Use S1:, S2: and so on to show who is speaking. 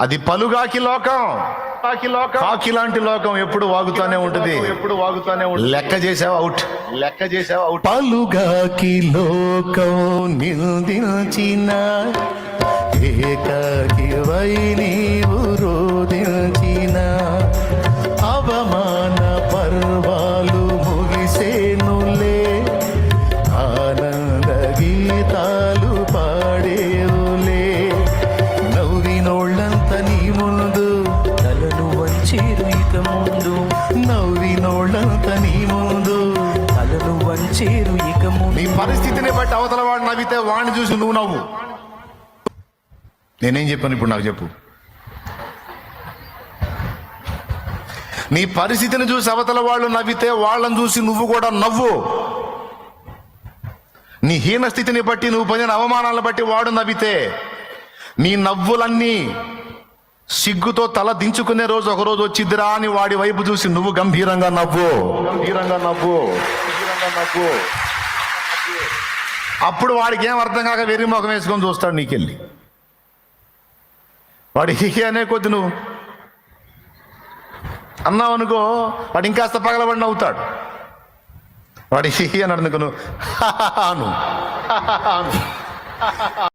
S1: అది పలుగాకి లోకం. కాకి లాంటి లోకం ఎప్పుడు వాగుతానే ఉంటుంది. లెక్క చేసావు అవుట్. పలుగాకి లోకం నిందించిన ఏకాకి వై నీవు రోదించిన అవమాన పర్వాలు ముగిసేనులే, ఆనంద గీతాలు పాడేవులే. నవ్వినోళ్ళంత నీ ముందు
S2: తలను వంచేరు ఇక ముందు,
S1: నవ్వినోళ్ళంత నీ ముందు.
S2: తలను వంచేరు ఇక ముందు.
S1: నీ పరిస్థితిని బట్టి అవతల వాడు నవ్వితే వాడిని చూసి నువ్వు నవ్వు. నేనేం చెప్పాను ఇప్పుడు నాకు చెప్పు. నీ పరిస్థితిని చూసి అవతల వాళ్ళు నవ్వితే వాళ్ళని చూసి నువ్వు కూడా నవ్వు. నీ హీన స్థితిని బట్టి నువ్వు పొందిన అవమానాలను బట్టి వాడు నవ్వితే నీ నవ్వులన్నీ సిగ్గుతో తల దించుకునే రోజు ఒకరోజు వచ్చిద్దిరా అని వాడి వైపు చూసి నువ్వు గంభీరంగా నవ్వు. అప్పుడు వాడికి ఏం అర్థం కాక వెర్రి ముఖం వేసుకొని చూస్తాడు నీకెళ్ళి. వాడి హిహి అనే కొద్ది నువ్వు అన్నావు అనుకో, వాడు ఇంకాస్త పగలబడి నవ్వుతాడు. వాడి హిహి అన్నాడు అనుకో, నువ్వు